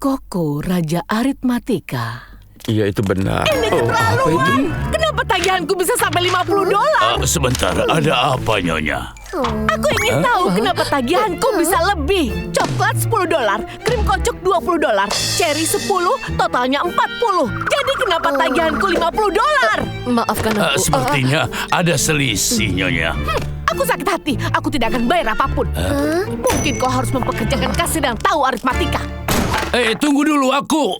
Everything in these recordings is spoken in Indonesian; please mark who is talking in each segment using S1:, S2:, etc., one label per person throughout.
S1: Koko, Raja Aritmatika.
S2: Iya, itu benar.
S1: Ini keterlaluan. Kenapa tagihanku bisa sampai $50?
S3: Sebentar, ada apa, Nyonya?
S1: Aku ingin tahu kenapa tagihanku bisa lebih. Coklat $10, krim kocok $20, cherry 10, totalnya 40. Jadi kenapa tagihanku $50?
S4: Maafkan aku.
S3: Sepertinya ada selisih, Nyonya.
S1: Aku sakit hati. Aku tidak akan bayar apapun. Mungkin kau harus mempekerjakan kasir yang tahu aritmatika.
S3: Tunggu dulu aku.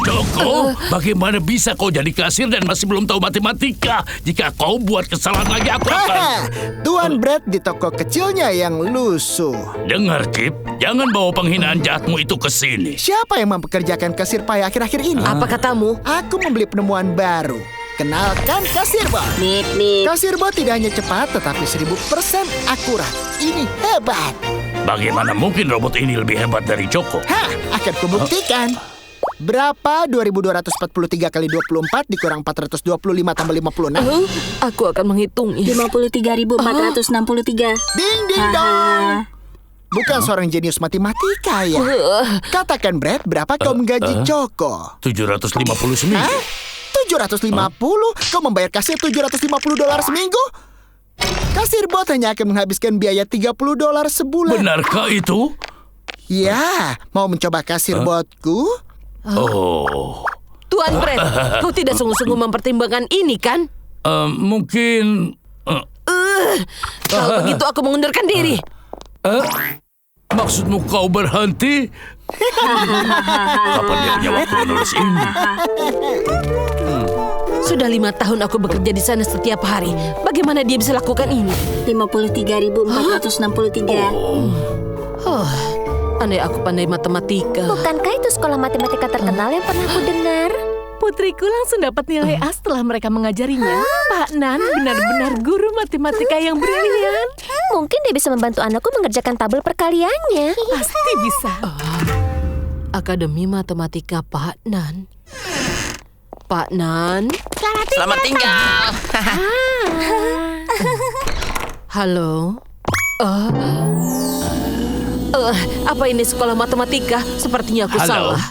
S3: Joko, bagaimana bisa kau jadi kasir dan masih belum tahu matematika? Jika kau buat kesalahan lagi, aku akan...
S5: Tuan Brad di toko kecilnya yang lusuh.
S3: Dengar, Chip, jangan bawa penghinaan jahatmu itu ke sini.
S5: Siapa yang mempekerjakan kasir payah akhir-akhir ini?
S4: Apa katamu?
S5: Aku membeli penemuan baru. Kenalkan Kasir Bot. Kasir Bot tidak hanya cepat, tetapi 1000% akurat. Ini hebat.
S3: Bagaimana mungkin robot ini lebih hebat dari Joko?
S5: Akan kubuktikan. Berapa 2243 kali 24 dikurang 425 tambah 56?
S4: Aku akan menghitungnya.
S6: 53.463.
S5: Ding ding dong. Bukan seorang jenius matematika ya. Katakan Brad, berapa kau menggaji Joko?
S3: 759.
S5: 750? Kau membayar kasir $750 seminggu? Kasir Bot hanya akan menghabiskan biaya $30 sebulan.
S3: Benarkah itu?
S5: Ya, mau mencoba kasir Botku?
S3: Oh.
S4: Tuan Brad, kau tidak sungguh-sungguh mempertimbangkan ini, kan?
S3: Mungkin...
S4: Kalau begitu aku mengundurkan diri.
S3: Maksudmu kau berhenti? Kapan dia punya waktu menulis ini?
S4: Sudah 5 tahun aku bekerja di sana setiap hari. Bagaimana dia bisa lakukan ini?
S6: 53.463.
S4: Andai aku pandai matematika.
S7: Bukankah itu sekolah matematika terkenal yang pernah aku dengar?
S1: Putriku langsung dapat nilai A setelah mereka mengajarinya. Pak Nan benar-benar guru matematika yang brilian.
S7: Mungkin dia bisa membantu anakku mengerjakan tabel perkaliannya.
S1: Pasti bisa.
S4: Akademi Matematika Pak Nan. Pak Nan.
S8: Selamat tinggal.
S4: Halo. Apa ini sekolah matematika? Sepertinya aku
S3: Halo.
S4: salah.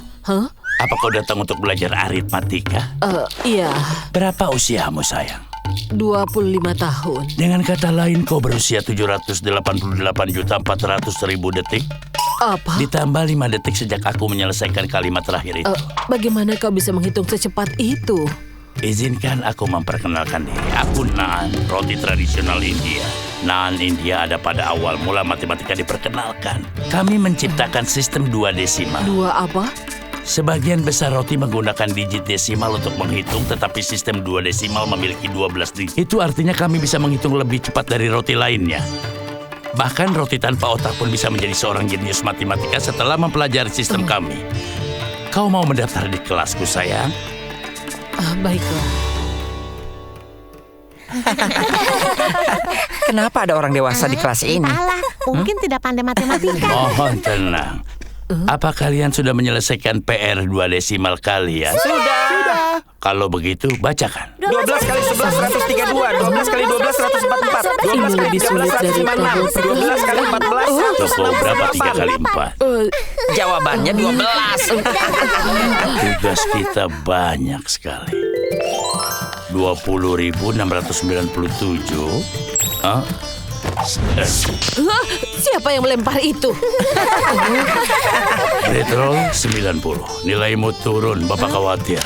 S3: Apa kau datang untuk belajar aritmatika?
S4: Iya.
S3: Berapa usiamu, sayang?
S4: 25 tahun.
S3: Dengan kata lain, kau berusia 788.400.000 detik.
S4: Apa?
S3: Ditambah 5 detik sejak aku menyelesaikan kalimat terakhir itu.
S4: Bagaimana kau bisa menghitung secepat itu?
S3: Izinkan aku memperkenalkan diri. Aku Naan, roti tradisional India. Naan India ada pada awal mula matematika diperkenalkan. Kami menciptakan sistem 2 desimal.
S4: 2 apa?
S3: Sebagian besar roti menggunakan digit desimal untuk menghitung, tetapi sistem 2 desimal memiliki 12 digit. Itu artinya kami bisa menghitung lebih cepat dari roti lainnya. Bahkan roti tanpa otak pun bisa menjadi seorang jenius matematika setelah mempelajari sistem kami. Kau mau mendaftar di kelasku, sayang?
S4: Baiklah.
S8: Kenapa ada orang dewasa di kelas ini?
S7: Entahlah, mungkin tidak pandai matematika.
S3: Mohon tenang. Apa kalian sudah menyelesaikan PR 2 desimal kalian?
S8: Sudah.
S3: Kalau begitu, bacakan.
S8: 12 kali 11, 132. 12 kali 12, 144. 12 kali
S4: lebih
S8: 13,
S4: sulit dari
S8: 156. 12 kali 14,
S3: Joko, berapa 3 kali 4?
S8: Jawabannya 12.
S3: Tugas kita banyak sekali. 20.697.
S4: Siapa yang melempar itu?
S3: Retro 90. Nilaimu turun, Bapak khawatir.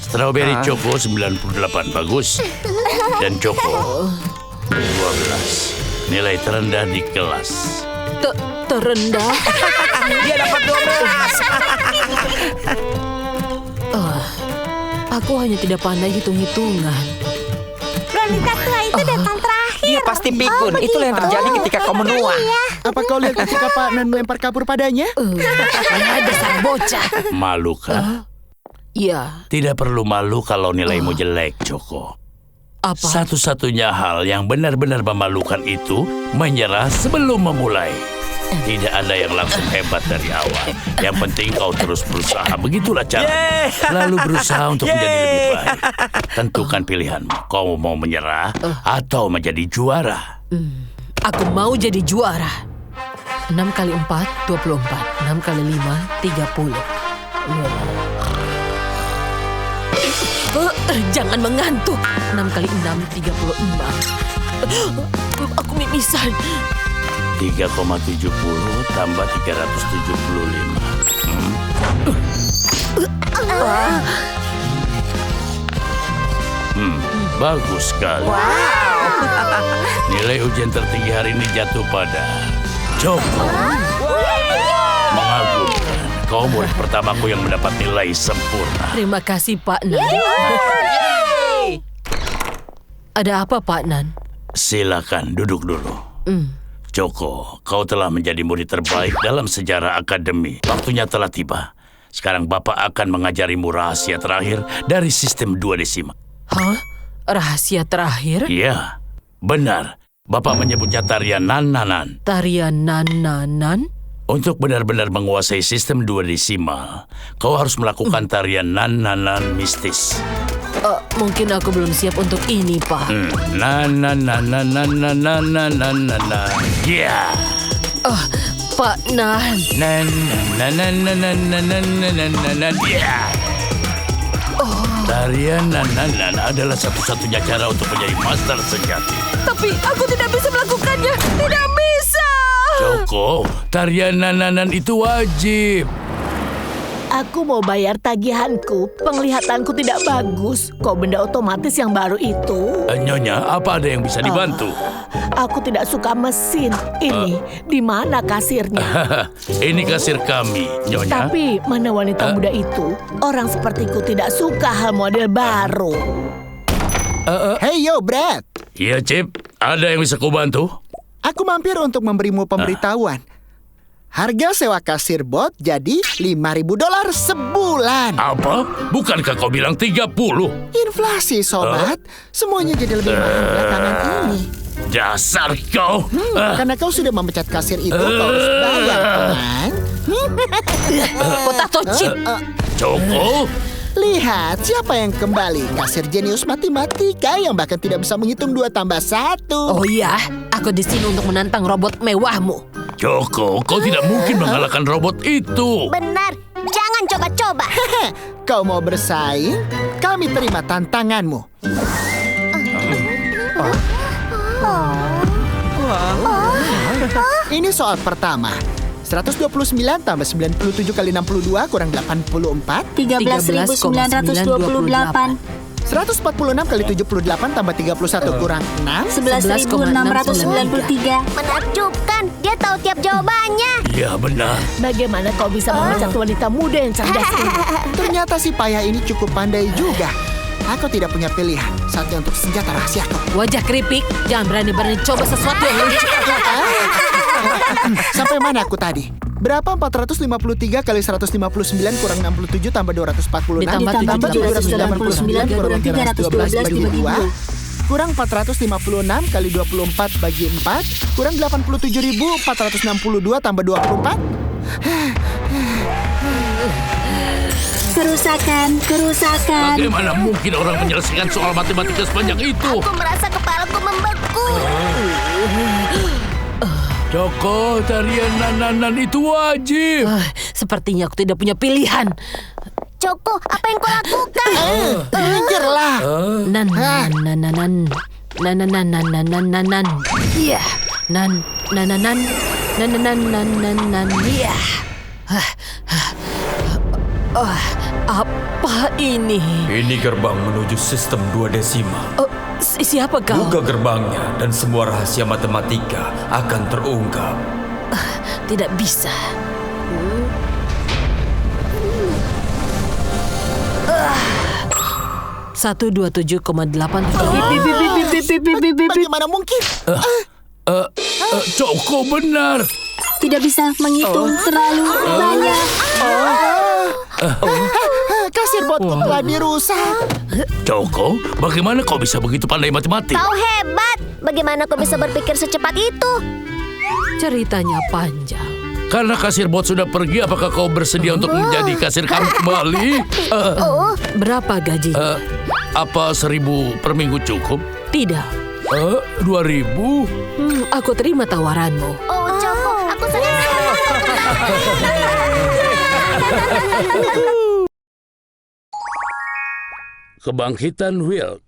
S3: Strawberry Choco 98. Bagus. Dan Choco 12. Nilai terendah di kelas.
S4: Terendah?
S8: Dia dapat 12.
S4: Aku hanya tidak pandai hitung-hitungan.
S7: Wanita tua itu datang terakhir.
S8: Dia pasti pikun. Itulah yang terjadi ketika kau menua.
S5: Apa kau lihat ketika Pak Nan melempar kapur padanya?
S4: Dasar bocah.
S3: Malu kan?
S4: Ya.
S3: Tidak perlu malu kalau nilaimu jelek, Joko.
S4: Apa?
S3: Satu-satunya hal yang benar-benar memalukan itu menyerah sebelum memulai. Tidak ada yang langsung hebat dari awal. Yang penting kau terus berusaha. Begitulah cara. Lalu berusaha untuk menjadi lebih baik. Tentukan pilihanmu. Kau mau menyerah atau menjadi juara?
S4: Aku mau jadi juara. 6 kali 4, 24. 6 kali 5, 30. Jangan mengantuk. 6 kali 6, 36. Aku mimisan.
S3: 3,70 tambah 375. Bagus sekali. Nilai ujian tertinggi hari ini jatuh pada Joko. Mengagumkan. Kau murid pertamaku yang mendapat nilai sempurna.
S4: Terima kasih, Pak Nan. Ada apa, Pak Nan?
S3: Silakan duduk dulu. Joko, kau telah menjadi murid terbaik dalam sejarah akademi. Waktunya telah tiba. Sekarang Bapak akan mengajarimu rahasia terakhir dari sistem 2 desimal.
S4: Hah? Rahasia terakhir?
S3: Iya, benar. Bapak menyebutnya tarian nan-nanan.
S4: Tarian nan-nanan?
S3: Untuk benar-benar menguasai sistem 2 desimal, kau harus melakukan tarian nan-nanan mistis.
S4: Mungkin aku belum siap untuk ini, Pak.
S3: Nan-nan-nan-nan-nan-nan-nan-nan-nan. Ya.
S4: Pak Nan.
S3: Nan-nan-nan-nan-nan-nan-nan-nan-nan. Ya. Tarian nan-nan-nan adalah satu-satunya cara untuk menjadi master sejati.
S4: Tapi aku tidak bisa melakukannya. Tidak bisa.
S3: Joko, tarian nan-nanan itu wajib.
S1: Aku mau bayar tagihanku. Penglihatanku tidak bagus. Kok benda otomatis yang baru itu?
S3: Nyonya, apa ada yang bisa dibantu?
S1: Aku tidak suka mesin. Ini, di mana kasirnya?
S3: Ini kasir kami, Nyonya.
S1: Tapi mana wanita muda itu? Orang sepertiku tidak suka hal model baru.
S5: Hey yo, Brad.
S3: Iya, Chip. Ada yang bisa kau bantu?
S5: Aku mampir untuk memberimu pemberitahuan. Harga sewa kasir bot jadi $5.000 sebulan.
S3: Apa? Bukankah kau bilang 30?
S5: Inflasi, sobat. Semuanya jadi lebih mahal belakangan ini.
S3: Dasar kau.
S5: Karena kau sudah memecat kasir itu, kau harus bayar, teman.
S4: Potato chip.
S3: Joko?
S5: Lihat siapa yang kembali. Kasir jenius matematika yang bahkan tidak bisa menghitung 2 tambah 1.
S4: Oh iya, aku di sini untuk menantang robot mewahmu.
S3: Joko, kau tidak mungkin mengalahkan robot itu.
S7: Benar, jangan coba-coba.
S5: Kau mau bersaing? Kami terima tantanganmu. Ini soal pertama. 129 tambah 97 kali 62 kurang 84.
S7: 13.928.
S5: 146 kali 78 tambah 31 kurang 6.
S7: 11.693. Menakjubkan, dia tahu tiap jawabannya.
S3: Iya, benar.
S1: Bagaimana kau bisa memecat wanita muda yang cerdas ini?
S5: Ternyata si payah ini cukup pandai juga. Aku tidak punya pilihan. Saatnya untuk senjata rahasiaku.
S4: Wajah keripik, jangan berani-berani coba sesuatu yang lucu.
S5: Sampai mana aku tadi? Berapa 453 kali 159 kurang 67 tambah 246
S4: Ditambah
S5: 789 kurang 312 bagi 2 kurang 456 kali 24 bagi 4 kurang 87.462 tambah 24.
S7: Kerusakan.
S3: Bagaimana mungkin orang menyelesaikan soal matematika sepanjang itu?
S7: Aku merasa kepalaku membeku.
S3: Joko, tarian nan-nanan itu wajib.
S4: Sepertinya aku tidak punya pilihan.
S7: Joko, apa yang kau lakukan?
S5: Minggirlah.
S4: Nan. Iya. Iya. Apa ini?
S8: Ini gerbang menuju sistem 2 desimal.
S4: Siapa kau?
S8: Buka gerbangnya dan semua rahasia matematika akan terungkap.
S4: Tidak bisa. 127,8.
S5: Bagaimana mungkin?
S3: Joko benar.
S7: Tidak bisa menghitung terlalu banyak.
S5: Kasir botku telah dirusak.
S3: Joko, bagaimana kau bisa begitu pandai matematik?
S7: Kau hebat. Bagaimana kau bisa berpikir secepat itu?
S4: Ceritanya panjang.
S3: Karena kasir bot sudah pergi, apakah kau bersedia untuk menjadi kasir kami kembali?
S4: Berapa gajinya?
S3: Apa 1.000 per minggu cukup?
S4: Tidak.
S3: 2.000?
S4: Aku terima tawaranmu.
S7: Oh, Joko, aku sangat
S3: Kebangkitan Will.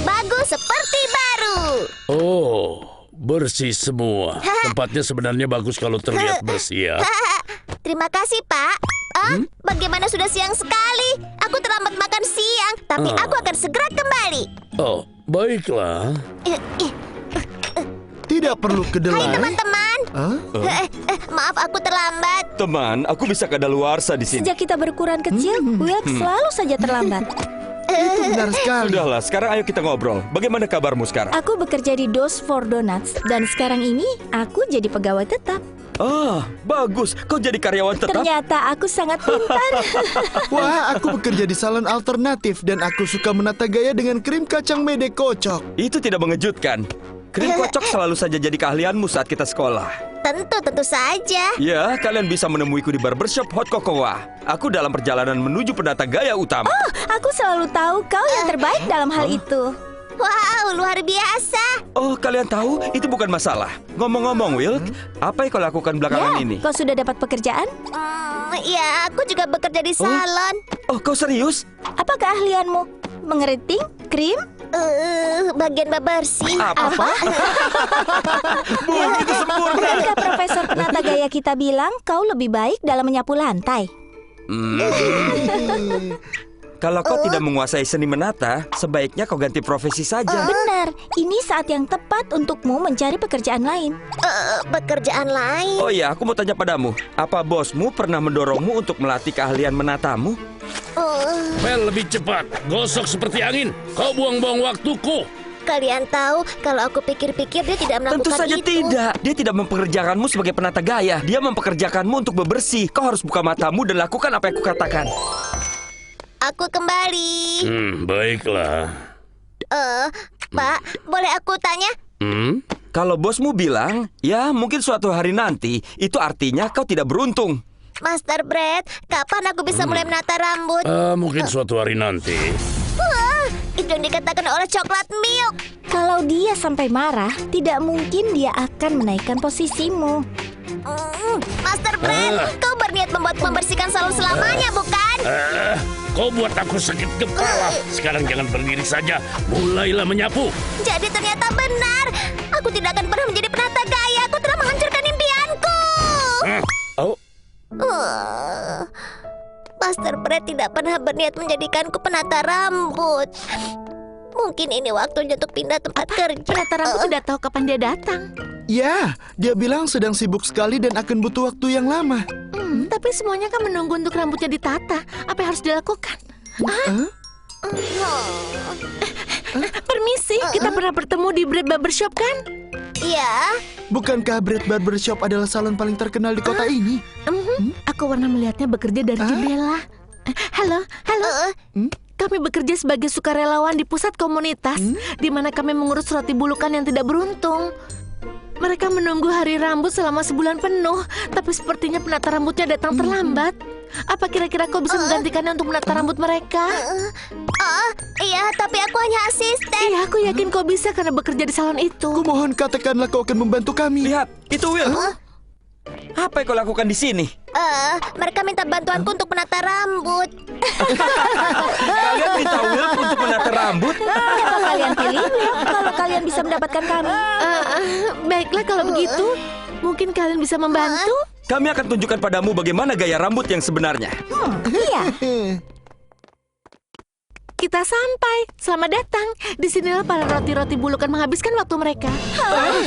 S2: Bagus seperti baru.
S3: Oh, bersih semua. Tempatnya sebenarnya bagus kalau terlihat bersih ya.
S2: Terima kasih, Pak. Bagaimana sudah siang sekali? Aku terlambat makan siang, tapi aku akan segera kembali.
S3: Oh, baiklah.
S5: Tidak perlu
S2: Hai
S5: kedelai.
S2: teman-teman. Maaf aku terlambat.
S8: Teman, aku bisa kadaluarsa di sini.
S7: Sejak kita berukuran kecil, Will selalu saja terlambat.
S5: Itu benar sekali.
S8: Sudahlah, sekarang ayo kita ngobrol. Bagaimana kabarmu sekarang?
S7: Aku bekerja di Dos for Donuts dan sekarang ini aku jadi pegawai tetap.
S8: Ah, bagus. Kau jadi karyawan tetap?
S7: Ternyata aku sangat pintar.
S5: Wah, aku bekerja di salon alternatif dan aku suka menata gaya dengan krim kacang mede kocok.
S8: Itu tidak mengejutkan. Krim kocok selalu saja jadi keahlianmu saat kita sekolah.
S2: Tentu saja.
S8: Ya, kalian bisa menemuiku di barbershop Hot Cocoa. Aku dalam perjalanan menuju penata gaya utama.
S7: Aku selalu tahu kau yang terbaik dalam hal itu.
S2: Wow, luar biasa.
S8: Oh, kalian tahu? Itu bukan masalah. Ngomong-ngomong, Wilk, apa yang kau lakukan belakangan ini?
S7: Kau sudah dapat pekerjaan?
S2: Ya, aku juga bekerja di salon.
S8: Oh, kau serius?
S7: Apa keahlianmu? Mengeriting? Krim?
S2: Bagian bersih.
S8: Apa? Itu sempurna.
S7: Bukankah Profesor penata gaya kita bilang kau lebih baik dalam menyapu lantai?
S8: Kalau kau tidak menguasai seni menata, sebaiknya kau ganti profesi saja.
S7: Benar, ini saat yang tepat untukmu mencari pekerjaan lain.
S2: Pekerjaan lain.
S8: Oh iya, aku mau tanya padamu. Apa bosmu pernah mendorongmu untuk melatih keahlian menatamu?
S3: Well, lebih cepat. Gosok seperti angin. Kau buang-buang waktuku.
S2: Kalian tahu, kalau aku pikir-pikir dia tidak melakukan
S8: Tentu saja
S2: itu.
S8: tidak. Dia tidak mempekerjakanmu sebagai penata gaya. Dia mempekerjakanmu untuk bebersih. Kau harus buka matamu dan lakukan apa yang kukatakan.
S2: Aku kembali.
S3: Baiklah.
S2: Pak, boleh aku tanya?
S8: Kalau bosmu bilang, ya mungkin suatu hari nanti, itu artinya kau tidak beruntung.
S2: Master Brad, kapan aku bisa mulai menata rambut?
S3: Mungkin suatu hari nanti.
S2: Itu yang dikatakan oleh coklat milk.
S7: Kalau dia sampai marah, tidak mungkin dia akan menaikkan posisimu.
S2: Master Brad, kau berniat membersihkan salon selamanya, bukan?
S3: Kau buat aku sakit kepala. Sekarang jangan berdiri saja. Mulailah menyapu.
S2: Jadi ternyata benar. Aku tidak akan pernah menjadi penata gaya. Aku telah menghancurkan impianku.
S3: Oh,
S2: Master Brad tidak pernah berniat menjadikanku penata rambut. Mungkin ini waktunya untuk pindah tempat kerja.
S1: Penata rambut tidak tahu kapan dia datang.
S5: Ya, dia bilang sedang sibuk sekali dan akan butuh waktu yang lama.
S1: Tapi semuanya kan menunggu untuk rambutnya ditata. Apa yang harus dilakukan? Permisi, kita pernah bertemu di Bread Barbershop kan?
S2: Iya.
S5: Bukankah Bread Barbershop adalah salon paling terkenal di kota ini?
S1: Aku pernah melihatnya bekerja dari jendela. Halo. Kami bekerja sebagai sukarelawan di pusat komunitas, di mana kami mengurus roti bulukan yang tidak beruntung. Mereka menunggu hari rambut selama sebulan penuh, tapi sepertinya penata rambutnya datang terlambat. Apa kira-kira kau bisa menggantikannya untuk menata rambut mereka?
S2: Iya, tapi aku hanya asisten.
S1: Iya, aku yakin kau bisa karena bekerja di salon itu.
S5: Kumohon katakanlah kau akan membantu kami.
S8: Lihat, itu Will. Apa yang kau lakukan di sini?
S2: Mereka minta bantuanku untuk menata rambut.
S8: Kalian minta Will untuk menata rambut?
S7: Kenapa kalian pilih Will kalau kalian bisa mendapatkan kami?
S1: Baiklah kalau begitu, mungkin kalian bisa membantu.
S8: Kami akan tunjukkan padamu bagaimana gaya rambut yang sebenarnya.
S7: Iya.
S1: Kita sampai. Selamat datang. Disinilah para roti-roti bulukan menghabiskan waktu mereka.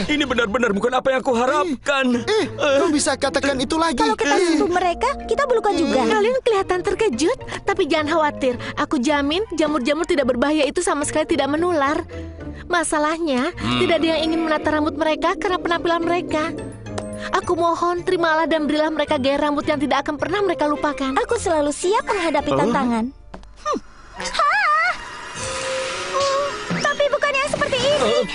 S8: Ini benar-benar bukan apa yang aku harapkan.
S5: Kau bisa katakan itu lagi.
S7: Kalau kita sentuh mereka, kita bulukan juga.
S1: Kalian kelihatan terkejut, tapi jangan khawatir. Aku jamin jamur-jamur tidak berbahaya itu sama sekali tidak menular. Masalahnya, tidak ada yang ingin menata rambut mereka karena penampilan mereka. Aku mohon, terimalah dan berilah mereka gaya rambut yang tidak akan pernah mereka lupakan.
S7: Aku selalu siap menghadapi tantangan.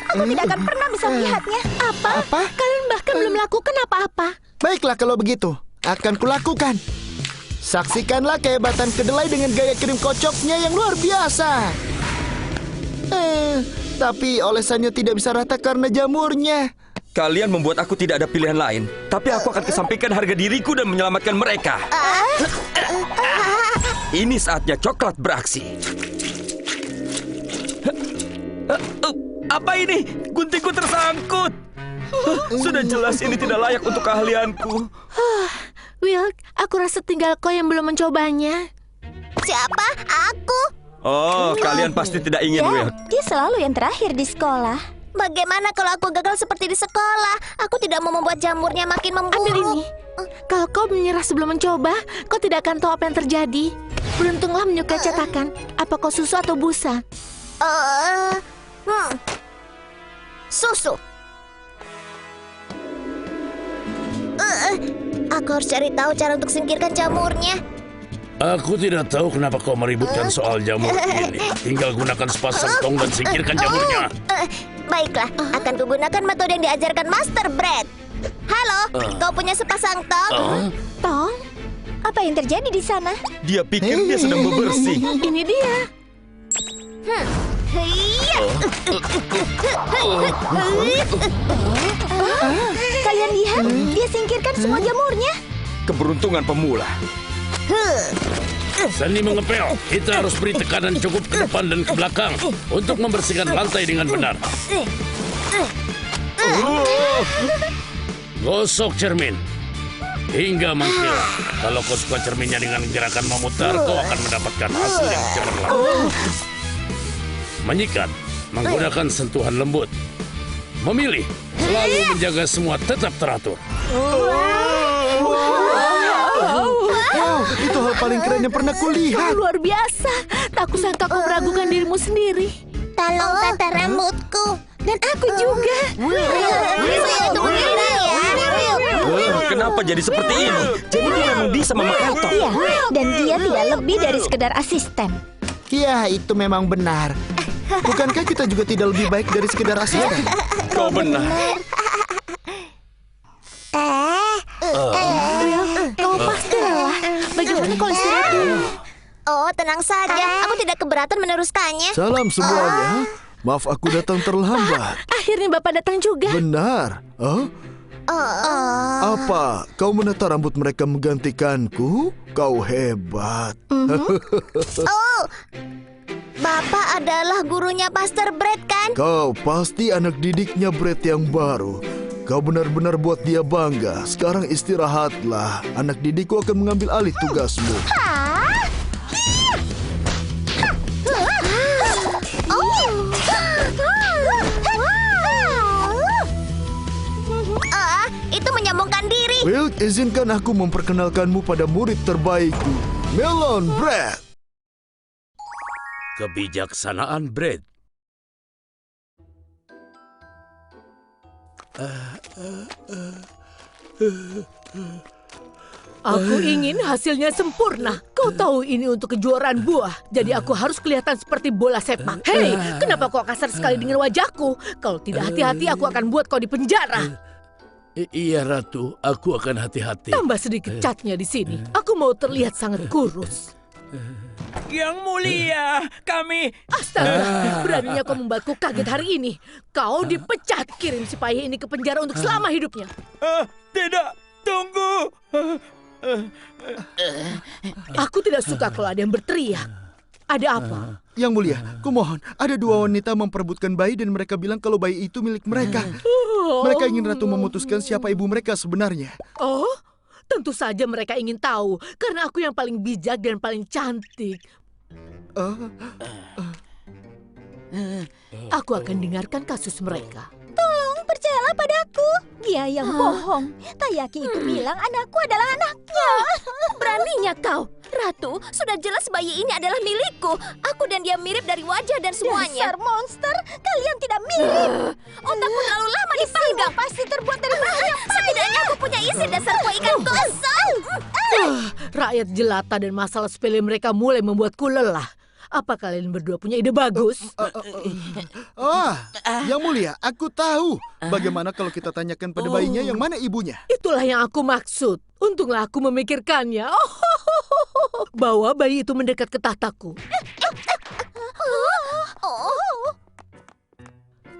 S7: Aku tidak akan pernah bisa melihatnya.
S5: Apa?
S1: Kalian bahkan belum melakukan apa-apa.
S5: Baiklah kalau begitu, akan kulakukan. Saksikanlah kehebatan kedelai dengan gaya kirim kocoknya yang luar biasa. Tapi olesannya tidak bisa rata karena jamurnya.
S8: Kalian membuat aku tidak ada pilihan lain. Tapi aku akan kesampingkan harga diriku dan menyelamatkan mereka. Ini saatnya coklat beraksi. Apa ini? Guntingku tersangkut. Sudah jelas ini tidak layak untuk keahlianku.
S1: Will, aku rasa tinggal kau yang belum mencobanya.
S2: Siapa? Aku.
S8: Oh, kalian pasti tidak ingin,
S7: Ya,
S8: Will.
S7: dia selalu yang terakhir di sekolah.
S2: Bagaimana kalau aku gagal seperti di sekolah? Aku tidak mau membuat jamurnya makin memburuk.
S1: Ambil ini. Kalau kau menyerah sebelum mencoba, kau tidak akan tahu apa yang terjadi. Beruntunglah menyukai cetakan. Apa kau susu atau busa?
S2: Susu. Aku harus cari tahu cara untuk singkirkan jamurnya.
S3: Aku tidak tahu kenapa kau meributkan soal jamur ini. Tinggal gunakan sepasang tong dan singkirkan jamurnya.
S2: Baiklah, akan kugunakan metode yang diajarkan Master Bread. Halo, kau punya sepasang tong?
S1: Tong,
S7: Apa yang terjadi di sana?
S8: Dia pikir dia sedang bebersih.
S1: ini dia.
S2: Hiya.
S7: Kalian lihat, dia singkirkan semua jamurnya.
S8: Keberuntungan pemula.
S3: Seni mengepel. Kita harus beri tekanan cukup ke depan dan ke belakang untuk membersihkan lantai dengan benar. Gosok cermin hingga mengkilat. Kalau kau suka cerminnya dengan gerakan memutar, kau akan mendapatkan hasil yang cemerlang. Menyikat menggunakan sentuhan lembut. Memilih selalu menjaga semua tetap teratur.
S5: Wow, itu hal paling keren yang pernah kulihat.
S1: Luar biasa. Tak kusangka kau meragukan dirimu sendiri.
S2: Tolong tata rambutku.
S1: Dan aku juga.
S2: Saya tunggu diri ya.
S8: Kenapa jadi seperti ini? Jadi dia memang bisa memakai tong.
S7: Iya, dan dia tidak lebih dari sekedar asisten.
S5: Ya, itu memang benar. Bukankah kita juga tidak lebih baik dari sekedar asisten?
S8: Kau benar.
S1: Kau pasti lelah. Bagaimana kalau istirahat dulu?
S2: Oh, tenang saja. Aku tidak keberatan meneruskannya.
S6: Salam semuanya. Maaf aku datang terlambat.
S1: Akhirnya Bapak datang juga.
S6: Benar. Apa? Kau menata rambut mereka menggantikanku? Kau hebat.
S2: Oh, Bapak adalah gurunya Master Bread kan?
S6: Kau pasti anak didiknya Brett yang baru. Kau benar-benar buat dia bangga. Sekarang istirahatlah. Anak didikku akan mengambil alih tugasmu.
S2: Itu menyambungkan diri.
S6: Will, izinkan aku memperkenalkanmu pada murid terbaikku, Melon Brett.
S3: Kebijaksanaan Bread.
S4: Aku ingin hasilnya sempurna. Kau tahu ini untuk kejuaraan buah. Jadi aku harus kelihatan seperti bola sepak. Hei, kenapa kau kasar sekali dengan wajahku? Kalau tidak hati-hati, aku akan buat kau di penjara.
S3: Iya Ratu, aku akan hati-hati.
S4: Tambah sedikit catnya di sini. Aku mau terlihat sangat kurus.
S8: Yang mulia, kami...
S4: Astaga, beraninya kau membuatku kaget hari ini. Kau dipecat. Kirim si payah ini ke penjara untuk selama hidupnya.
S8: Tidak, tunggu.
S4: Aku tidak suka kalau ada yang berteriak. Ada apa?
S5: Yang mulia, kumohon, ada dua wanita memperebutkan bayi dan mereka bilang kalau bayi itu milik mereka. Mereka ingin Ratu memutuskan siapa ibu mereka sebenarnya.
S4: Oh, tentu saja mereka ingin tahu. Karena aku yang paling bijak dan paling cantik. Aku akan dengarkan kasus mereka.
S7: Tolong percayalah padaku. Dia yang bohong. Tayaki itu bilang anakku adalah anaknya.
S2: Beraninya kau. Ratu, sudah jelas bayi ini adalah milikku. Aku dan dia mirip dari wajah dan semuanya.
S7: Dasar monster, kalian tidak mirip.
S2: Otakku terlalu lama dipanggang.
S7: Pasti terbuat dari bahan yang
S2: Setidaknya aku punya isi dasar kue ikan gosong.
S4: Rakyat jelata dan masalah sepele mereka mulai membuatku lelah. Apa kalian berdua punya ide bagus?
S6: Yang Mulia, aku tahu. Bagaimana kalau kita tanyakan pada bayinya yang mana ibunya?
S4: Itulah yang aku maksud. Untunglah aku memikirkannya. Bawa bayi itu mendekat ke tahtaku.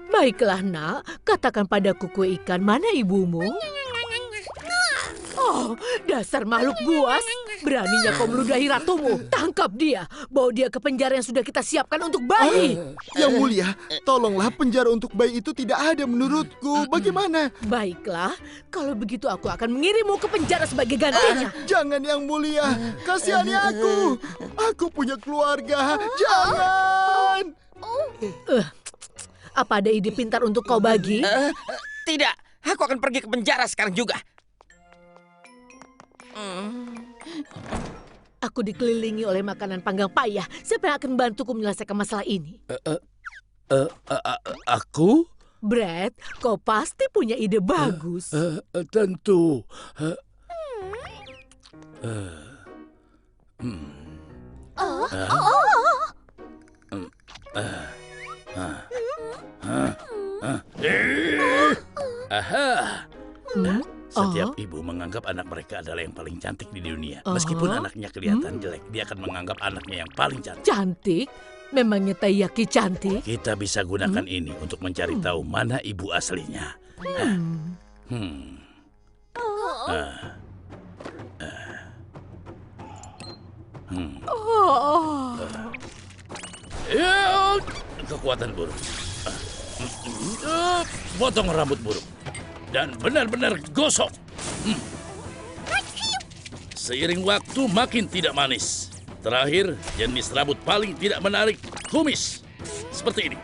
S4: Baiklah nak, katakan pada kuku ikan, mana ibumu? Oh, dasar makhluk buas. Beraninya kau meludahi ratumu. Tangkap dia. Bawa dia ke penjara yang sudah kita siapkan untuk bayi.
S6: Yang Mulia, tolonglah, penjara untuk bayi itu tidak ada menurutku. Bagaimana?
S4: Baiklah, kalau begitu aku akan mengirimmu ke penjara sebagai gantinya.
S6: Jangan, Yang Mulia. Kasihani aku. Aku punya keluarga. Jangan.
S4: Apa ada ide pintar untuk kau bagi?
S8: Tidak, aku akan pergi ke penjara sekarang juga.
S4: Aku dikelilingi oleh makanan panggang payah. Siapa yang akan membantuku menyelesaikan masalah ini?
S3: Aku?
S4: Brad, kau pasti punya ide bagus.
S3: Tentu. Setiap ibu menganggap anak mereka adalah yang paling cantik di dunia. Meskipun anaknya kelihatan jelek, dia akan menganggap anaknya yang paling cantik.
S4: Cantik? Memangnya Taiyaki cantik?
S3: Kita bisa gunakan ini untuk mencari tahu mana ibu aslinya. Kekuatan burung. Potong rambut burung. Dan benar-benar gosok. Seiring waktu makin tidak manis. Terakhir, jenis rambut paling tidak menarik, kumis. Seperti ini.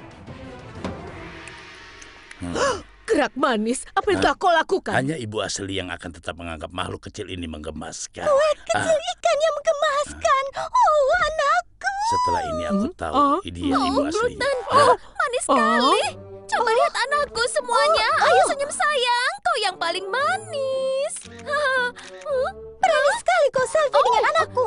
S4: Gerak manis, apa yang telah kau lakukan?
S3: Hanya ibu asli yang akan tetap menganggap makhluk kecil ini menggemaskan.
S7: Kecil ikan yang menggemaskan. Oh, anakku.
S3: Setelah ini aku tahu dia ibu asli.
S2: Manis sekali. Coba lihat anakku semuanya. Ayo senyum sayang. Kau yang paling manis.
S7: Berani sekali kau selfie dengan anakku.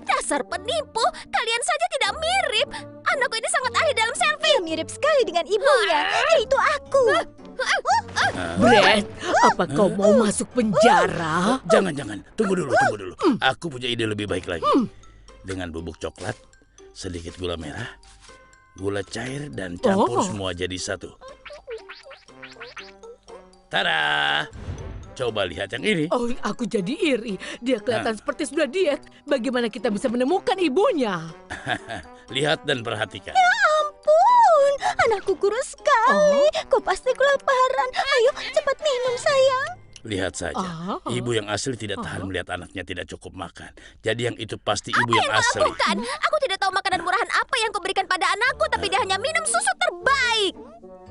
S2: Dasar penipu. Kalian saja tidak mirip. Anakku ini sangat ahli dalam selfie.
S7: Dia mirip sekali dengan ibunya, yaitu aku.
S4: Brad, apa kau mau masuk penjara?
S3: Jangan. Tunggu dulu. Aku punya ide lebih baik lagi. Dengan bubuk coklat, sedikit gula merah, gula cair, dan campur semua jadi satu. Tada! Coba lihat yang ini.
S4: Oh, aku jadi iri. Dia kelihatan seperti sudah diet. Bagaimana kita bisa menemukan ibunya?
S3: Lihat dan perhatikan.
S7: Ya ampun, anakku kurus sekali. Kau pasti kelaparan. Ayo, cepat minum sayang.
S3: Lihat saja, ibu yang asli tidak tahan melihat anaknya tidak cukup makan. Jadi yang itu pasti ibu yang asli.
S2: Bukan, aku tidak tahu makanan murahan apa yang kau berikan pada anakku, tapi dia hanya minum susu terbaik.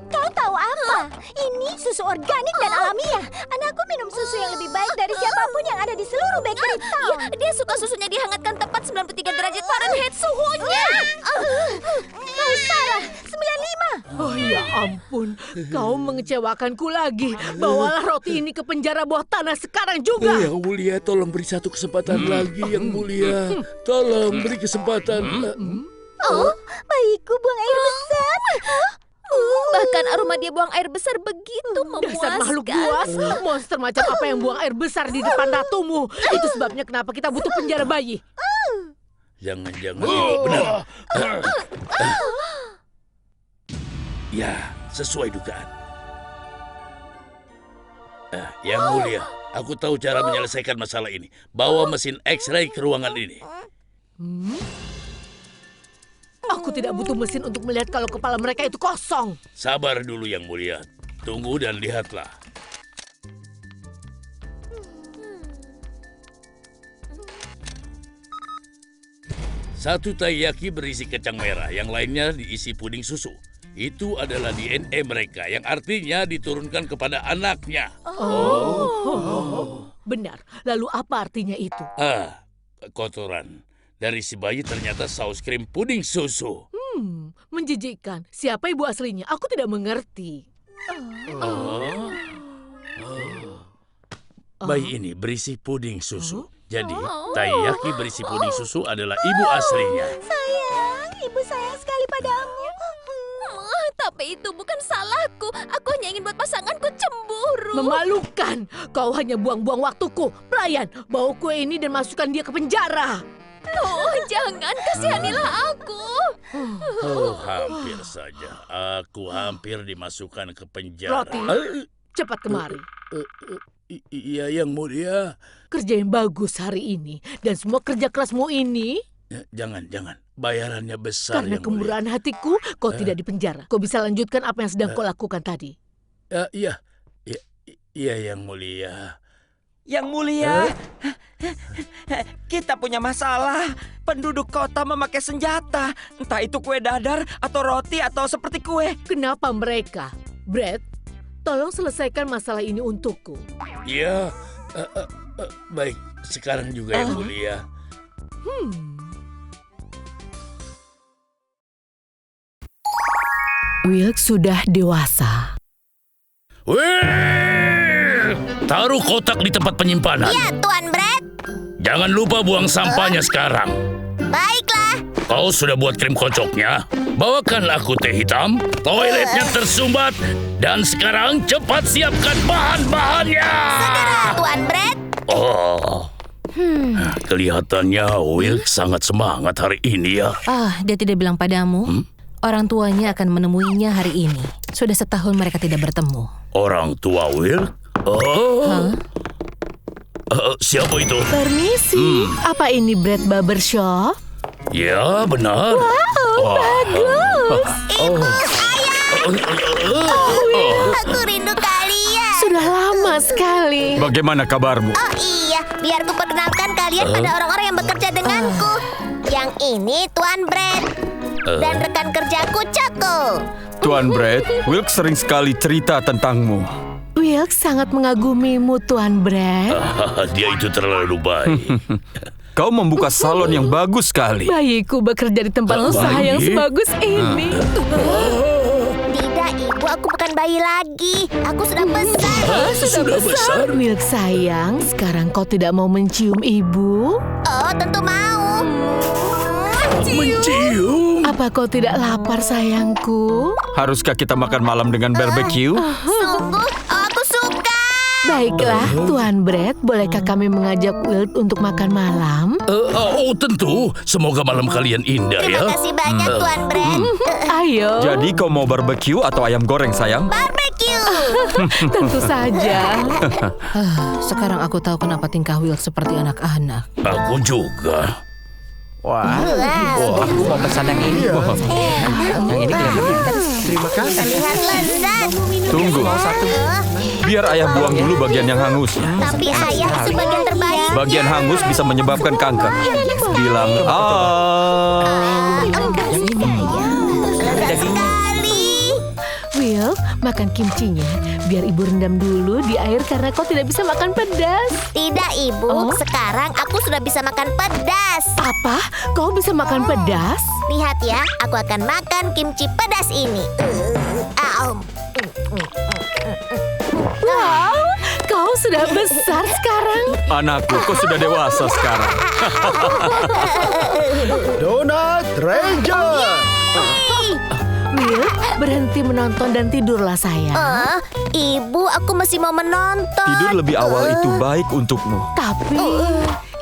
S7: Kau tahu apa? Ini susu organik dan alamiah. Anakku minum susu yang lebih baik dari siapapun yang ada di seluruh bakery town.
S2: Dia suka susunya dihangatkan tepat 93 derajat Fahrenheit suhunya.
S7: Kau salah, 95.
S4: Oh ya ampun, kau mengecewakanku lagi. Bawalah roti ini ke penjara bawah tanah sekarang juga.
S3: Yang Mulia, tolong beri satu kesempatan lagi, Yang Mulia. Tolong beri kesempatan.
S7: Oh, bayiku buang air besar.
S2: Bahkan aroma dia buang air besar begitu memuaskan.
S4: Dasar makhluk buas, monster macam apa yang buang air besar di depan ratumu? Itu sebabnya kenapa kita butuh penjara bayi.
S3: Jangan-jangan itu benar. Ya, sesuai dugaan. Yang Mulia, aku tahu cara menyelesaikan masalah ini. Bawa mesin X-ray ke ruangan ini.
S4: Aku tidak butuh mesin untuk melihat kalau kepala mereka itu kosong.
S3: Sabar dulu, Yang Mulia. Tunggu dan lihatlah. Satu taiyaki berisi kacang merah, yang lainnya diisi puding susu. Itu adalah DNA mereka, yang artinya diturunkan kepada anaknya.
S4: Benar. Lalu apa artinya itu?
S3: Kotoran dari si bayi ternyata saus krim puding susu.
S4: Menjijikkan. Siapa ibu aslinya? Aku tidak mengerti.
S3: Bayi ini berisi puding susu. Jadi, taiyaki berisi puding susu adalah ibu aslinya.
S7: Sayang, ibu sayang sekali padamu.
S2: Tapi itu bukan salahku. Aku hanya ingin buat pasanganku cemburu.
S4: Memalukan. Kau hanya buang-buang waktuku. Pelayan, bawa kue ini dan masukkan dia ke penjara.
S2: Oh, jangan, kasihanilah aku.
S3: Oh, hampir saja. Aku hampir dimasukkan ke penjara.
S4: Roti, cepat kemari.
S6: Iya, Yang Mulia.
S4: Kerja yang bagus hari ini. Dan semua kerja kerasmu ini,
S3: Jangan. Bayarannya besar,
S4: karena
S3: Yang Mulia.
S4: kemurahan hatiku, kau tidak dipenjara. Kau bisa lanjutkan apa yang sedang kau lakukan tadi.
S3: Iya, Yang Mulia.
S8: Yang Mulia, kita punya masalah. Penduduk kota memakai senjata. Entah itu kue dadar, atau roti, atau seperti kue.
S4: Kenapa mereka? Brad, tolong selesaikan masalah ini untukku.
S3: Iya, baik. Sekarang juga, Yang Mulia.
S4: Wilk sudah dewasa.
S3: Wih! Taruh kotak di tempat penyimpanan.
S2: Ya, Tuan Brad.
S3: Jangan lupa buang sampahnya sekarang.
S2: Baiklah.
S3: Kau sudah buat krim kocoknya? Bawakanlah aku teh hitam. Toiletnya tersumbat. Dan sekarang cepat siapkan bahan-bahannya.
S2: Segera, Tuan Brad.
S3: Oh. Kelihatannya Wilk sangat semangat hari ini ya.
S1: Dia tidak bilang padamu. Orang tuanya akan menemuinya hari ini. Sudah setahun mereka tidak bertemu.
S3: Orang tua Wilk? Siapa itu?
S1: Permisi, apa ini Brad Barbershop?
S3: Ya, benar.
S1: Bagus.
S2: Ibu, aku rindu kalian.
S1: Sudah lama sekali.
S9: Bagaimana kabarmu?
S2: Oh iya, biar ku perkenalkan kalian pada orang-orang yang bekerja denganku. Yang ini Tuan Brad. Dan rekan kerjaku Choco.
S9: Tuan Brad, Wilk sering sekali cerita tentangmu.
S1: Wilk sangat mengagumimu, Tuan Brad.
S3: Dia itu terlalu baik.
S9: Kau membuka salon yang bagus sekali.
S1: Bayiku bekerja di tempat usaha yang sebagus ini.
S2: Tidak, Ibu, aku bukan bayi lagi. Aku sudah besar.
S3: Sudah besar.
S1: Wilk sayang, sekarang kau tidak mau mencium ibu?
S2: Oh, tentu mau.
S3: Mencium.
S1: Apa kau tidak lapar, sayangku?
S9: Haruskah kita makan malam dengan barbecue?
S2: Sungguh, aku suka.
S1: Baiklah, Tuan Brad, bolehkah kami mengajak Wilk untuk makan malam?
S3: Tentu. Semoga malam kalian indah ya.
S2: Terima kasih banyak, Tuan Brad.
S1: Ayo.
S9: Jadi kau mau barbecue atau ayam goreng, sayang?
S2: Barbecue.
S1: Tentu saja. Sekarang aku tahu kenapa tingkah Wilk seperti anak-anak.
S3: Aku juga.
S8: Wah, aku mau pesan yang ini. Yang ini kelihatan.
S5: Terima kasih.
S2: Terlihat lezat.
S9: Tunggu. Biar ayah buang dulu bagian yang hangus.
S2: Tapi ayah itu bagian terbaik.
S9: Bagian hangus bisa menyebabkan kanker. Bilang
S2: Lezat sekali.
S1: Wilk, makan kimchinya. Biar ibu rendam dulu di air karena kau tidak bisa makan pedas.
S2: Tidak, Ibu. Sekarang aku sudah bisa makan pedas.
S1: Apa? Kau bisa makan pedas?
S2: Lihat ya, aku akan makan kimchi pedas ini.
S1: Wow, kau sudah besar sekarang.
S9: anakku, kau sudah dewasa sekarang.
S5: Donat Ranger.
S1: Wilk, berhenti menonton dan tidurlah sayang.
S2: Ibu, aku masih mau menonton.
S9: Tidur lebih awal itu baik untukmu.
S1: Tapi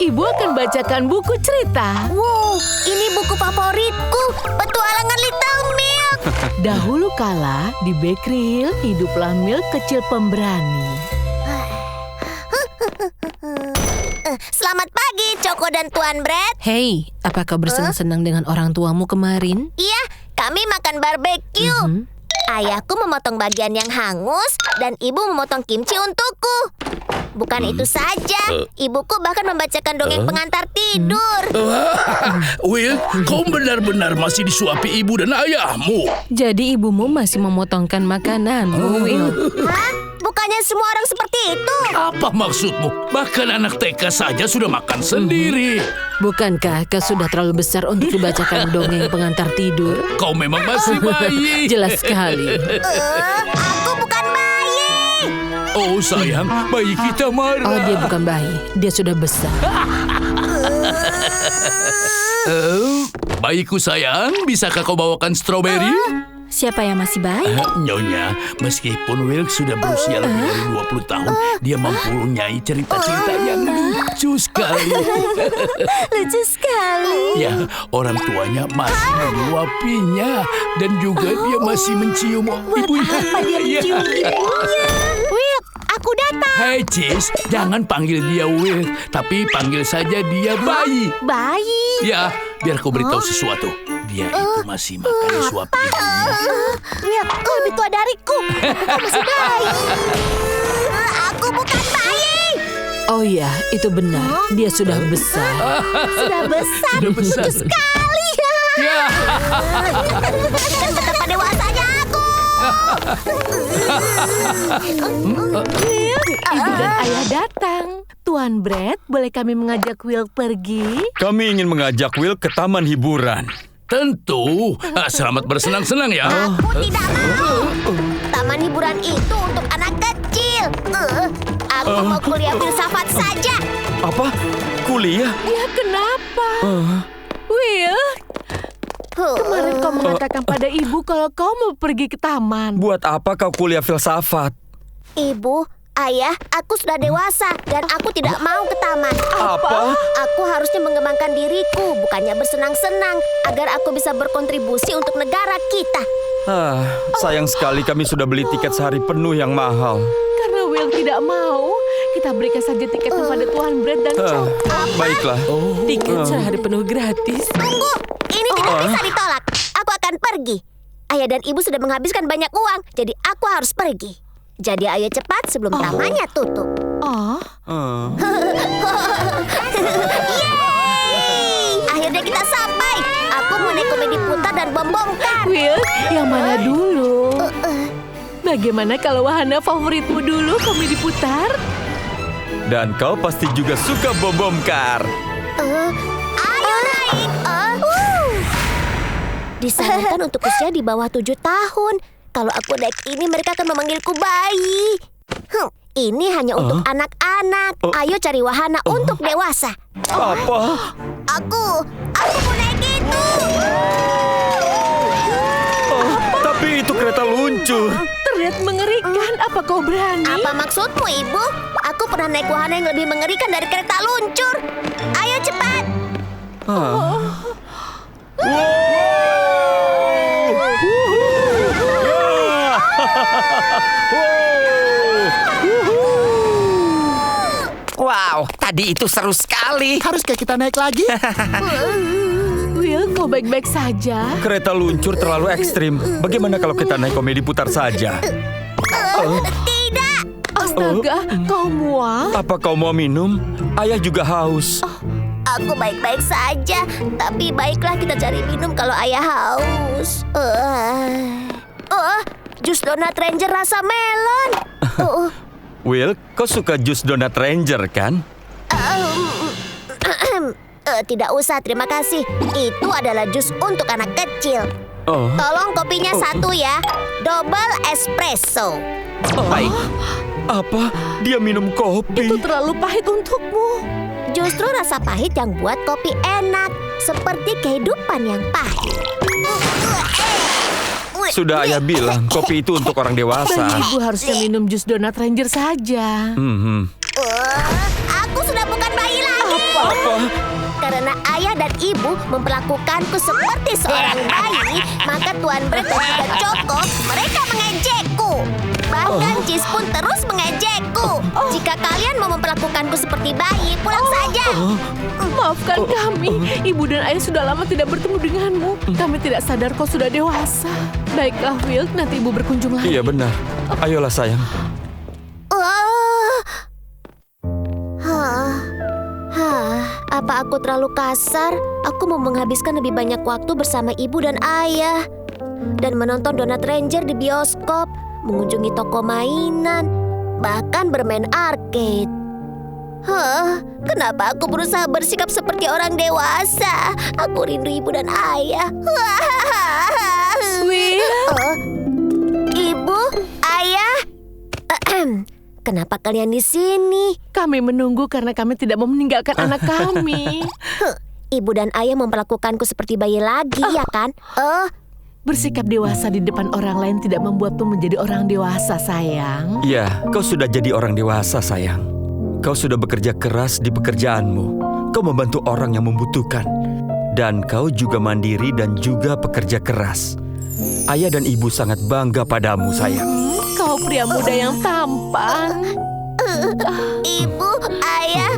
S1: ibu akan bacakan buku cerita.
S2: Wow, ini buku favoritku, Petualangan Little Milk.
S1: Dahulu kala di Bakery Hill hiduplah Milk kecil pemberani.
S2: Selamat pagi, Choco dan Tuan Brad.
S1: Hei, apakah bersenang-senang dengan orang tuamu kemarin?
S2: Iya, kami makan barbecue. Ayahku memotong bagian yang hangus dan ibu memotong kimchi untukku. Bukan itu saja, ibuku bahkan membacakan dongeng pengantar tidur.
S3: Will, kau benar-benar masih disuapi ibu dan ayahmu.
S1: Jadi ibumu masih memotongkan makananmu, Will.
S2: Hah? Bukan Bukannya semua orang seperti itu.
S3: Apa maksudmu? Bahkan anak TK saja sudah makan sendiri.
S4: Bukankah kau sudah terlalu besar untuk dibacakan dongeng pengantar tidur?
S3: Kau memang masih bayi.
S4: Jelas sekali.
S2: Aku bukan bayi.
S3: Oh sayang, bayi kita marah.
S4: Oh, dia bukan bayi. Dia sudah besar.
S3: Bayiku sayang, bisakah kau bawakan stroberi?
S7: Siapa yang masih baik?
S3: Nyonya, meskipun Wilk sudah berusia lebih dari 20 tahun, dia mempunyai cerita-cerita yang lucu sekali.
S7: Lucu sekali.
S3: Ya, orang tuanya masih menyuapinya dan juga dia masih mencium ibunya.
S7: Apa dia mencium ibunya? Will, aku datang.
S3: Hei Cis, jangan panggil dia Wilk, tapi panggil saja dia bayi.
S7: Bayi.
S3: Ya, biar kau beritahu sesuatu. Dia itu masih makan suap ibunya.
S7: Will, kau lebih tua dariku. Kau masih bayi.
S2: Aku bukan bayi.
S4: Oh ya, itu benar. Dia sudah besar.
S7: Sudah besar.
S3: Sudah besar.
S7: Lucu sekali.
S3: Ya.
S2: Dan betapa dewasanya aku.
S1: Ibu dan ayah datang. Tuan Brett, boleh kami mengajak Will pergi?
S9: Kami ingin mengajak Will ke taman hiburan.
S3: Tentu. Selamat bersenang-senang ya.
S2: Aku tidak mau. Taman hiburan itu untuk anak kecil. Aku mau kuliah filsafat saja.
S9: Apa? Kuliah?
S1: Ya kenapa? Will, kemarin kau mengatakan pada ibu kalau kau mau pergi ke taman.
S9: Buat apa kau kuliah filsafat?
S2: Ibu, ayah, aku sudah dewasa dan aku tidak mau ke taman.
S9: Apa?
S2: Aku harusnya mengembangkan diriku, bukannya bersenang-senang, agar aku bisa berkontribusi untuk negara kita.
S9: Sayang sekali kami sudah beli tiket sehari penuh yang mahal.
S1: Karena Will tidak mau, kita berikan saja tiketnya pada Tuan Brett dan Choco.
S9: Baiklah.
S4: Tiket sehari penuh gratis.
S2: Tunggu, ini tidak bisa ditolak. Aku akan pergi. Ayah dan ibu sudah menghabiskan banyak uang, jadi aku harus pergi. Jadi ayo cepat sebelum tamannya tutup. Yeay! Akhirnya kita sampai. Aku mau naik komedi putar dan bom-bomkan.
S1: Will, yang mana dulu? Bagaimana kalau wahana favoritmu dulu komedi putar?
S9: Dan kau pasti juga suka bom-bomkar.
S2: Ayo naik. Disarankan untuk usia di bawah 7 tahun. Kalau aku naik ini, mereka akan memanggilku bayi. Ini hanya untuk anak-anak. Ayo cari wahana untuk dewasa.
S9: Apa?
S2: Aku mau naik itu.
S9: Tapi itu kereta luncur.
S1: Terlihat mengerikan. Apa kau berani?
S2: Apa maksudmu, Ibu? Aku pernah naik wahana yang lebih mengerikan dari kereta luncur. Ayo cepat.
S8: Wow, tadi itu seru sekali.
S5: Haruskah kita naik lagi?
S1: Will, kau baik-baik saja?
S9: Kereta luncur terlalu ekstrim. Bagaimana kalau kita naik komedi putar saja?
S2: Tidak.
S1: Astaga, kau mual?
S9: Apa kau mau minum? Ayah juga haus.
S2: Aku baik-baik saja. Tapi baiklah kita cari minum kalau ayah haus. Jus donat ranger rasa melon.
S9: Will, kau suka jus donat ranger kan?
S2: Tidak usah, terima kasih. Itu adalah jus untuk anak kecil. Tolong kopinya satu ya. Double espresso.
S9: Baik. Apa? Dia minum kopi?
S1: Itu terlalu pahit untukmu.
S2: Justru rasa pahit yang buat kopi enak. Seperti kehidupan yang pahit.
S9: Sudah ayah bilang, kopi itu untuk orang dewasa.
S1: Bayi ibu harusnya minum jus donat ranger saja.
S2: Aku sudah bukan bayi lagi.
S9: Apa?
S2: Karena ayah dan ibu memperlakukanku seperti seorang bayi, maka Tuan Brett dan juga Choco, mereka mengejekku. Bahkan Cheese pun terus mengejekku. Jika kalian mau memperlakukanku seperti bayi, pulang saja.
S1: Maafkan kami, ibu dan ayah sudah lama tidak bertemu denganmu. Kami tidak sadar kau sudah dewasa. Baiklah, Will, nanti ibu berkunjung lagi.
S9: Iya benar. Ayolah sayang.
S2: Apa aku terlalu kasar? Aku mau menghabiskan lebih banyak waktu bersama ibu dan ayah. Dan menonton Donat Ranger di bioskop, mengunjungi toko mainan, bahkan bermain arcade. Kenapa aku berusaha bersikap seperti orang dewasa? Aku rindu ibu dan ayah. Ibu, ayah. Kenapa kalian di sini?
S1: Kami menunggu karena kami tidak mau meninggalkan anak kami.
S2: Ibu dan ayah memperlakukanku seperti bayi lagi, ya kan?
S1: Bersikap dewasa di depan orang lain tidak membuatmu menjadi orang dewasa, sayang.
S9: Iya, kau sudah jadi orang dewasa, sayang. Kau sudah bekerja keras di pekerjaanmu. Kau membantu orang yang membutuhkan. Dan kau juga mandiri dan juga pekerja keras. Ayah dan ibu sangat bangga padamu, sayang.
S1: Kau pria muda yang tampan.
S2: Ibu, ayah,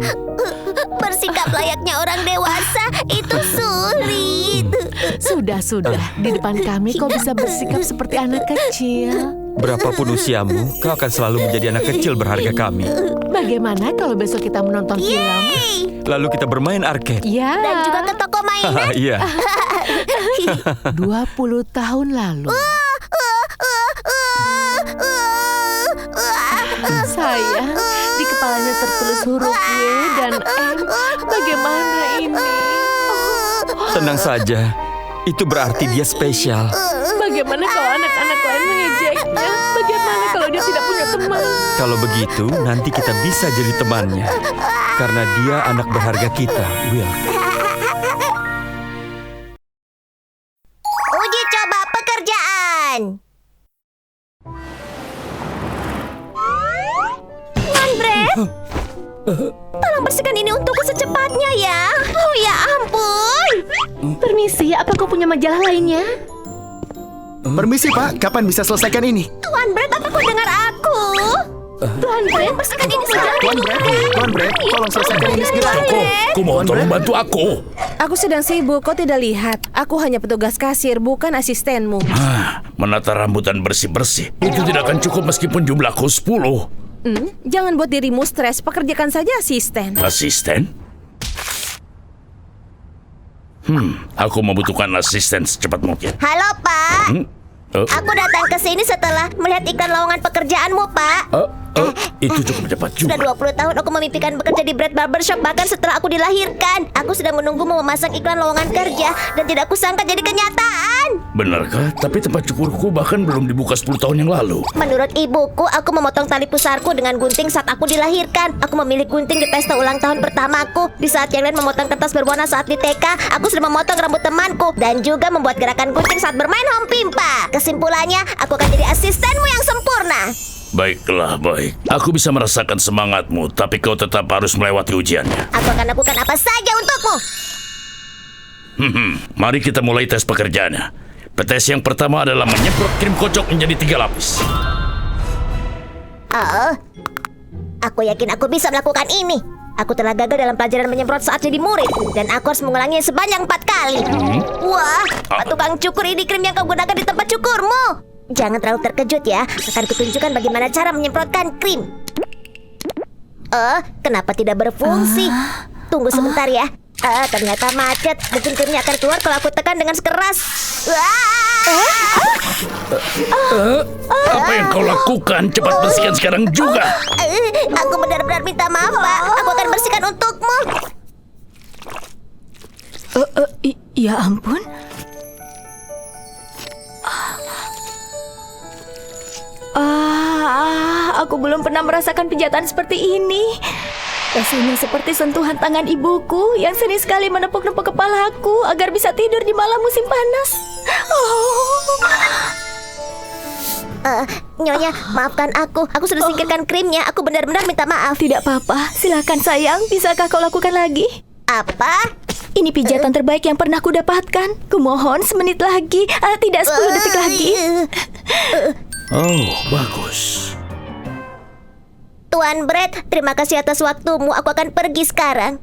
S2: bersikap layaknya orang dewasa itu sulit.
S1: Sudah. Di depan kami kau bisa bersikap seperti anak kecil.
S9: Berapapun usiamu, kau akan selalu menjadi anak kecil berharga kami.
S1: Bagaimana kalau besok kita menonton film?
S9: Lalu kita bermain arcade.
S1: Ya.
S2: Dan juga ke toko mainan.
S9: Iya.
S1: 20 tahun lalu. Sayang, di kepalanya tertulis huruf W dan M. Bagaimana ini?
S9: Tenang saja, itu berarti dia spesial.
S1: Bagaimana kalau anak-anak lain mengejeknya? Bagaimana kalau dia tidak punya teman?
S9: Kalau begitu, nanti kita bisa jadi temannya. Karena dia anak berharga kita, Will.
S2: Uji coba pekerjaan. Tuan Brett, tolong bersihkan ini untukku secepatnya ya. Oh ya ampun.
S1: Permisi, apa kau punya majalah lainnya?
S5: Permisi Pak, kapan bisa selesaikan ini?
S2: Tuan Brett, apa kau dengar aku? Tuan Brett, bersihkan ini segera.
S5: Tuan Brett, tolong selesaikan ini segera.
S3: Aku mau tolong bantu aku.
S10: Aku sedang sibuk, kau tidak lihat. Aku hanya petugas kasir, bukan asistenmu.
S3: Menata rambut dan bersih-bersih. Itu tidak akan cukup meskipun jumlahku 10.
S10: Jangan buat dirimu stres, pekerjakan saja asisten.
S3: Asisten? Aku membutuhkan asisten secepat mungkin.
S2: Halo Pak. Aku datang ke sini setelah melihat iklan lowongan pekerjaanmu, Pak.
S3: Itu cukup cepat juga.
S2: Sudah 20 tahun aku memimpikan bekerja di Brett Barbershop, bahkan setelah aku dilahirkan. Aku sedang menunggu memasang iklan lowongan kerja dan tidak kusangka jadi kenyataan.
S3: Benarkah? Tapi tempat cukurku bahkan belum dibuka 10 tahun yang lalu.
S2: Menurut ibuku, aku memotong tali pusarku dengan gunting saat aku dilahirkan. Aku memilih gunting di pesta ulang tahun pertamaku. Di saat yang lain memotong kertas berwarna saat di TK, aku sudah memotong rambut temanku dan juga membuat gerakan gunting saat bermain home pimpa. Kesimpulannya, aku akan jadi asistenmu yang sempurna.
S3: Baiklah, baik. Aku bisa merasakan semangatmu, tapi kau tetap harus melewati ujiannya.
S2: Aku akan lakukan apa saja untukmu.
S3: Mari kita mulai tes pekerjaannya. Tes yang pertama adalah menyemprot krim kocok menjadi 3 lapis.
S2: Aku yakin aku bisa melakukan ini. Aku telah gagal dalam pelajaran menyemprot saat jadi murid, dan aku harus mengulanginya sebanyak 4 kali. Wah, Pak tukang cukur, ini krim yang kau gunakan di tempat cukurmu. Jangan terlalu terkejut ya. Akan kutunjukkan bagaimana cara menyemprotkan krim. Kenapa tidak berfungsi? Tunggu sebentar ya. Ternyata macet. Mungkin krimnya akan keluar kalau aku tekan dengan keras.
S3: Apa yang kau lakukan? Cepat bersihkan sekarang juga.
S2: Aku benar-benar minta maaf, Pak. Aku akan bersihkan untukmu.
S1: Ya ampun. Aku belum pernah merasakan pijatan seperti ini. Rasanya seperti sentuhan tangan ibuku yang sering sekali menepuk-nepuk kepalaku agar bisa tidur di malam musim panas.
S2: Nyonya, maafkan aku. Aku sudah singkirkan krimnya. Aku benar-benar minta maaf.
S1: Tidak apa-apa. Silakan sayang. Bisakah kau lakukan lagi?
S2: Apa?
S1: Ini pijatan terbaik yang pernah kudapatkan. Kumohon semenit lagi. Tidak 10 detik lagi.
S3: Oh, bagus.
S2: Tuan Brett, terima kasih atas waktumu. Aku akan pergi sekarang.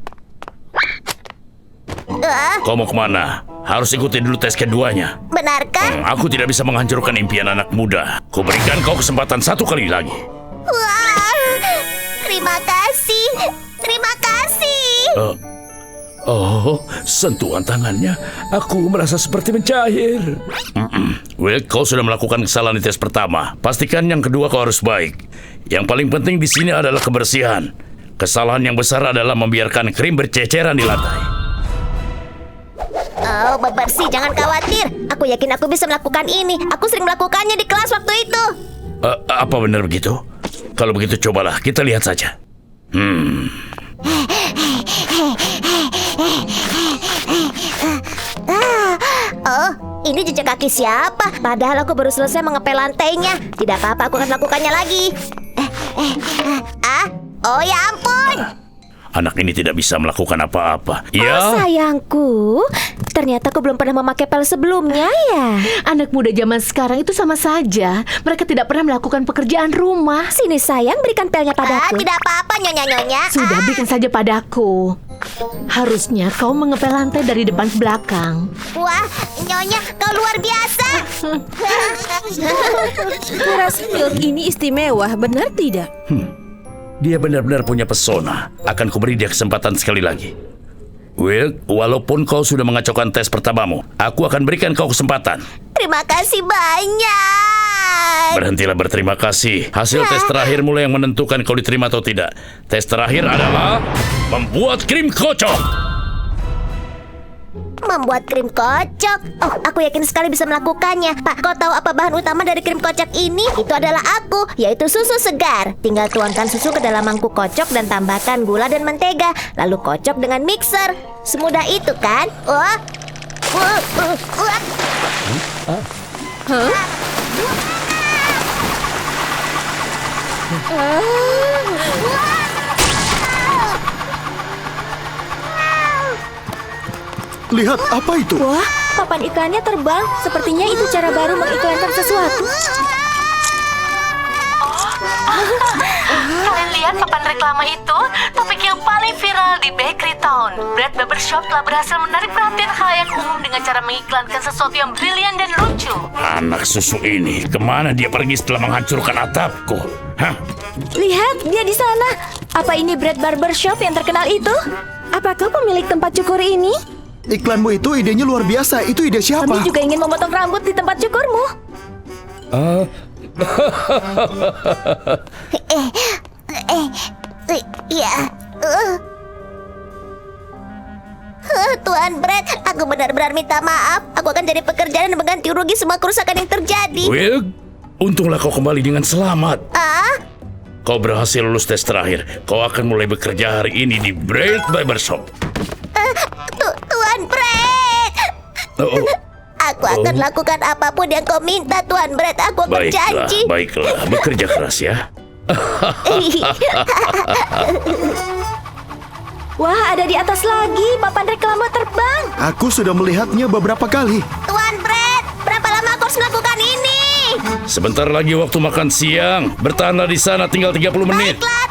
S3: Kau mau kemana? Harus ikuti dulu tes keduanya.
S2: Benarkah?
S3: Aku tidak bisa menghancurkan impian anak muda. Kuberikan kau kesempatan 1 kali lagi.
S2: Wah, terima kasih. Terima kasih.
S3: Oh, sentuhan tangannya. Aku merasa seperti mencair. Will, kau sudah melakukan kesalahan di tes pertama. Pastikan yang kedua kau harus baik. Yang paling penting di sini adalah kebersihan. Kesalahan yang besar adalah membiarkan krim berceceran di lantai.
S2: Oh, bebersih, jangan khawatir. Aku yakin aku bisa melakukan ini. Aku sering melakukannya di kelas waktu itu.
S3: Apa benar begitu? Kalau begitu cobalah, kita lihat saja.
S2: Oh, ini jejak kaki siapa? Padahal aku baru selesai mengepel lantainya. Tidak apa-apa, aku akan melakukannya lagi. Oh ya ampun.
S3: Anak ini tidak bisa melakukan apa-apa.
S2: Oh
S3: Ya,
S2: sayangku, ternyata aku belum pernah memakai pel sebelumnya ya.
S1: Anak muda zaman sekarang itu sama saja. Mereka tidak pernah melakukan pekerjaan rumah.
S2: Sini sayang, berikan pelnya padaku. Tidak apa-apa, nyonya-nyonya.
S1: Sudah, berikan saja padaku. Harusnya kau mengepel lantai dari depan ke belakang.
S2: Wah, nyonya, kau luar biasa.
S10: Kurasa Will ini istimewa, benar tidak?
S3: dia benar-benar punya pesona. Akan kuberi dia kesempatan sekali lagi. Will, walaupun kau sudah mengacaukan tes pertamamu, aku akan berikan kau kesempatan.
S2: Terima kasih banyak.
S3: Berhentilah berterima kasih. Hasil tes terakhir mulai yang menentukan kau diterima atau tidak. Tes terakhir adalah membuat krim kocok.
S2: Membuat krim kocok. Oh, aku yakin sekali bisa melakukannya. Pak, kau tahu apa bahan utama dari krim kocok ini? Itu adalah aku, yaitu susu segar. Tinggal tuangkan susu ke dalam mangkuk kocok dan tambahkan gula dan mentega. Lalu kocok dengan mixer. Semudah itu kan?
S6: Lihat, apa itu?
S7: Wah, papan iklannya terbang. Sepertinya itu cara baru mengiklankan sesuatu.
S1: Kalian lihat papan reklama itu? Topik yang paling viral di Bakery Town. Bread Barbershop telah berhasil menarik perhatian khalayak umum dengan cara mengiklankan sesuatu yang brilian dan lucu.
S3: Anak susu ini, kemana dia pergi setelah menghancurkan atapku? Hah?
S7: Lihat, dia di sana. Apa ini Bread Barbershop yang terkenal itu? Apa kau pemilik tempat cukur ini?
S6: Iklanmu itu idenya luar biasa. Itu ide siapa?
S7: Kami juga ingin memotong rambut di tempat cukurmu.
S2: Tuan Brad, aku benar-benar minta maaf. Aku akan cari pekerjaan dan mengganti rugi semua kerusakan yang terjadi.
S3: Will, untunglah kau kembali dengan selamat. Kau berhasil lulus tes terakhir. Kau akan mulai bekerja hari ini di Bread Barbershop.
S2: Tuan Brad, aku akan lakukan apapun yang kau minta, Tuan Brad. Aku berjanji.
S3: Baiklah, bekerja keras ya.
S7: Wah, ada di atas lagi. Papan reklama terbang.
S6: Aku sudah melihatnya beberapa kali.
S2: Tuan Brad, berapa lama aku harus melakukan ini?
S3: Sebentar lagi waktu makan siang. Bertahanlah di sana, tinggal 30 menit.
S2: Baiklah,